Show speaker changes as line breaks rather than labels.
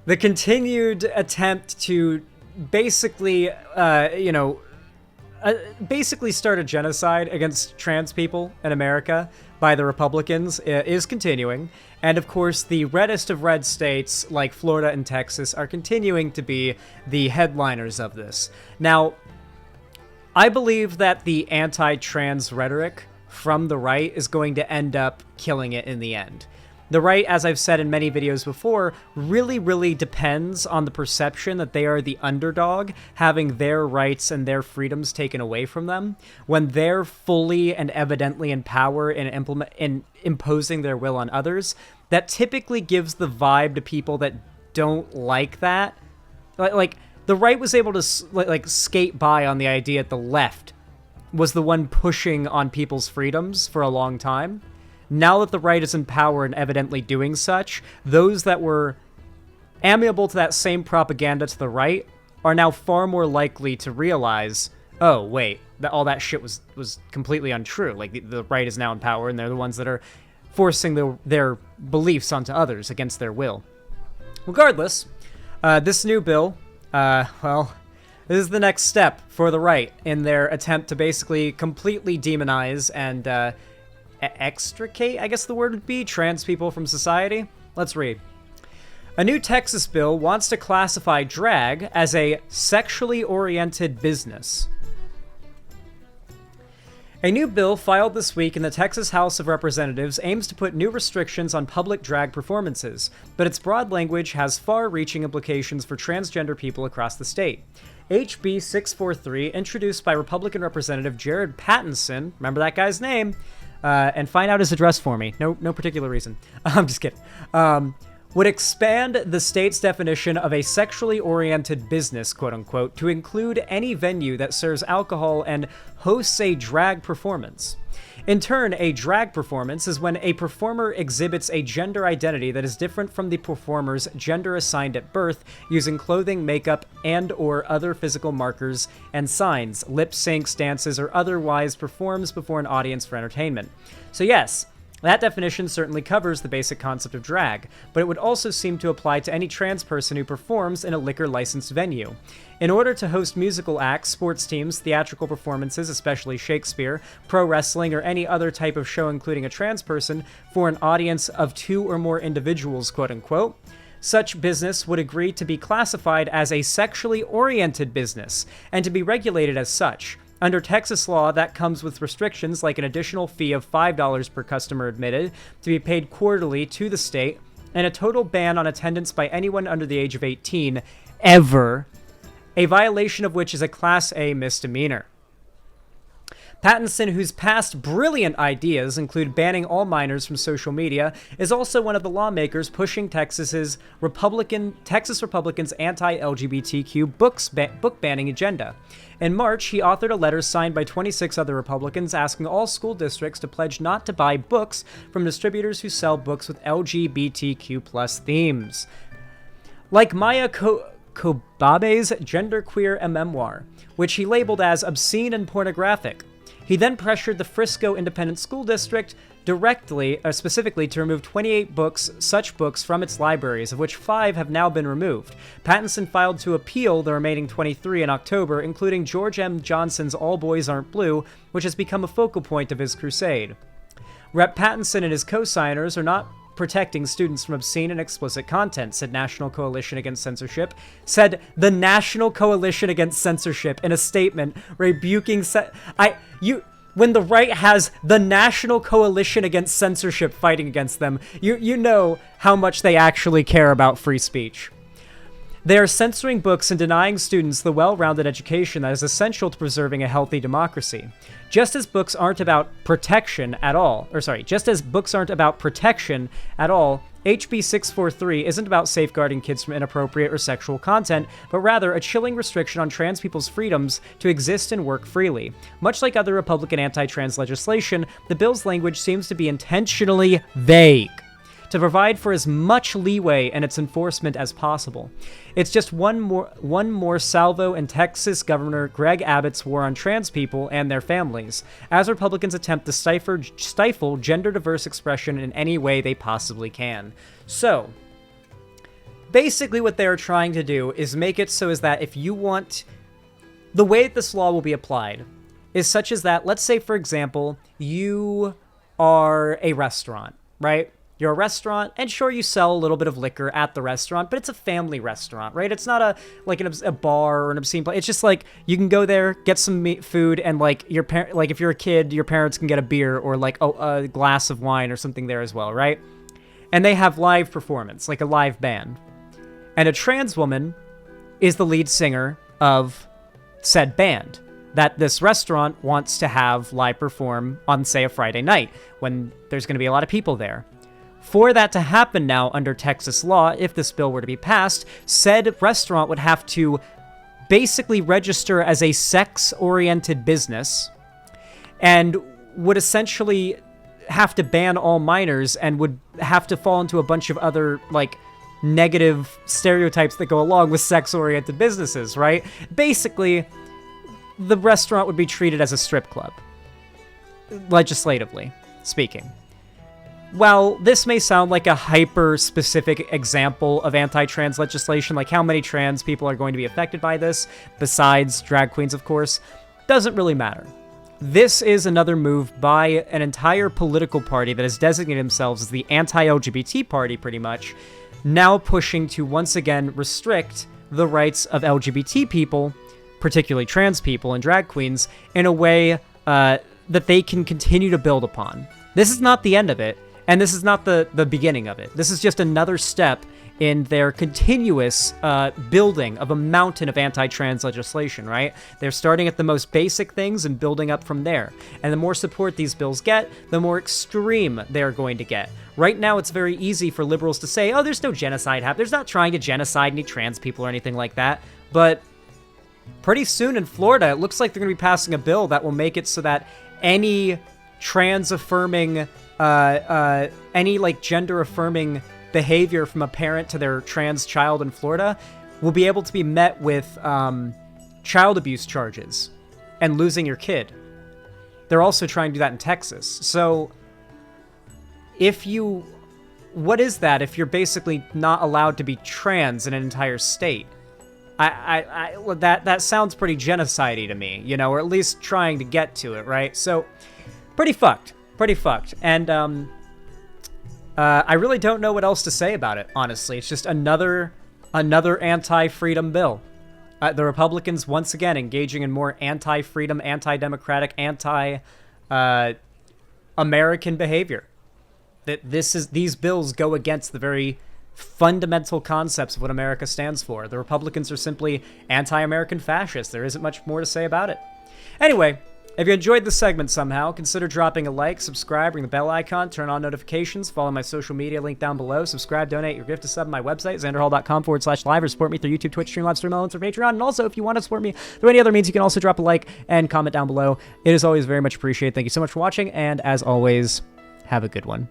the continued attempt to basically, basically start a genocide against trans people in America by the Republicans is continuing. And of course, the reddest of red states like Florida and Texas are continuing to be the headliners of this. Now, I believe that the anti-trans rhetoric from the right is going to end up killing it in the end. The right, as I've said in many videos before, really depends on the perception that they are the underdog, having their rights and their freedoms taken away from them, when they're fully and evidently in power in imposing their will on others. That typically gives the vibe to people that don't like that. Like the right was able to skate by on the idea that the left was the one pushing on people's freedoms for a long time. Now that the right is in power and evidently doing such, those that were amiable to that same propaganda to the right are now far more likely to realize, oh, wait, all that shit was completely untrue. Like, the right is now in power, and they're the ones that are forcing their beliefs onto others against their will. Regardless, this new bill, this is the next step for the right in their attempt to basically completely demonize and extricate, I guess the word would be, trans people from society. Let's read. A new Texas bill wants to classify drag as a sexually oriented business. A new bill filed this week in the Texas House of Representatives aims to put new restrictions on public drag performances, but its broad language has far-reaching implications for transgender people across the state. HB 643, introduced by Republican Representative Jared Pattinson, remember that guy's name, and find out his address for me. No particular reason. I'm just kidding. Would expand the state's definition of a sexually oriented business, quote unquote, to include any venue that serves alcohol and hosts a drag performance. In turn, a drag performance is when a performer exhibits a gender identity that is different from the performer's gender assigned at birth, using clothing, makeup, and/or other physical markers and signs, lip syncs, dances, or otherwise performs before an audience for entertainment. So yes, that definition certainly covers the basic concept of drag, but it would also seem to apply to any trans person who performs in a liquor-licensed venue. In order to host musical acts, sports teams, theatrical performances, especially Shakespeare, pro wrestling, or any other type of show including a trans person, for an audience of 2 or more individuals, quote-unquote, such business would agree to be classified as a sexually oriented business, and to be regulated as such. Under Texas law, that comes with restrictions like an additional fee of $5 per customer admitted, to be paid quarterly to the state, and a total ban on attendance by anyone under the age of 18, ever, a violation of which is a Class A misdemeanor. Pattinson, whose past brilliant ideas include banning all minors from social media, is also one of the lawmakers pushing Texas Republicans' anti-LGBTQ book banning agenda. In March, he authored a letter signed by 26 other Republicans asking all school districts to pledge not to buy books from distributors who sell books with LGBTQ+ themes. Like Maya Kobabe's genderqueer memoir, which he labeled as obscene and pornographic. He then pressured the Frisco Independent School District specifically to remove 28 such books from its libraries, of which 5 have now been removed. Pattinson filed to appeal the remaining 23 in October, including George M. Johnson's All Boys Aren't Blue, which has become a focal point of his crusade. Rep. Pattinson and his co-signers are not protecting students from obscene and explicit content, said the National Coalition Against Censorship in a statement rebuking when the right has the National Coalition Against Censorship fighting against them, you know how much they actually care about free speech. They are censoring books and denying students the well-rounded education that is essential to preserving a healthy democracy. Just as books aren't about protection at all, HB 643 isn't about safeguarding kids from inappropriate or sexual content, but rather a chilling restriction on trans people's freedoms to exist and work freely. Much like other Republican anti-trans legislation, the bill's language seems to be intentionally vague, to provide for as much leeway in its enforcement as possible. It's just one more salvo in Texas Governor Greg Abbott's war on trans people and their families, as Republicans attempt to stifle gender-diverse expression in any way they possibly can. So, basically what they're trying to do is make it so is that if you want... The way that this law will be applied is such as that, let's say, for example, you are a restaurant, right? You're a restaurant, and sure, you sell a little bit of liquor at the restaurant, but it's a family restaurant, right? It's not a bar or an obscene place. It's just like you can go there, get some food, and like if you're a kid, your parents can get a beer or like a glass of wine or something there as well, right? And they have live performance, like a live band. And a trans woman is the lead singer of said band that this restaurant wants to have live perform on, say, a Friday night when there's going to be a lot of people there. For that to happen now under Texas law, if this bill were to be passed, said restaurant would have to basically register as a sex-oriented business and would essentially have to ban all minors and would have to fall into a bunch of other, like, negative stereotypes that go along with sex-oriented businesses, right? Basically, the restaurant would be treated as a strip club, legislatively speaking. While this may sound like a hyper-specific example of anti-trans legislation, like how many trans people are going to be affected by this, besides drag queens, of course, doesn't really matter. This is another move by an entire political party that has designated themselves as the anti-LGBT party, pretty much, now pushing to once again restrict the rights of LGBT people, particularly trans people and drag queens, in a way that they can continue to build upon. This is not the end of it, and this is not the beginning of it. This is just another step in their continuous building of a mountain of anti-trans legislation, right? They're starting at the most basic things and building up from there. And the more support these bills get, the more extreme they're going to get. Right now, it's very easy for liberals to say, oh, there's no genocide happening. There's not trying to genocide any trans people or anything like that. But pretty soon in Florida, it looks like they're going to be passing a bill that will make it so that any trans-affirming, any, like, gender-affirming behavior from a parent to their trans child in Florida will be able to be met with child abuse charges and losing your kid. They're also trying to do that in Texas. So what is that if you're basically not allowed to be trans in an entire state? That sounds pretty genocide-y to me, you know, or at least trying to get to it, right? So, pretty fucked. And, I really don't know what else to say about it, honestly. It's just another anti-freedom bill. The Republicans, once again, engaging in more anti-freedom, anti-democratic, anti-American behavior. These bills go against the very fundamental concepts of what America stands for. The Republicans are simply anti-American fascists. There isn't much more to say about it. Anyway, if you enjoyed this segment somehow, consider dropping a like, subscribe, ring the bell icon, turn on notifications, follow my social media link down below, subscribe, donate your gift to sub on my website, xanderhall.com/live, or support me through YouTube, Twitch, Streamlabs, Stream Elements, or Patreon. And also, if you want to support me through any other means, you can also drop a like and comment down below. It is always very much appreciated. Thank you so much for watching, and as always, have a good one.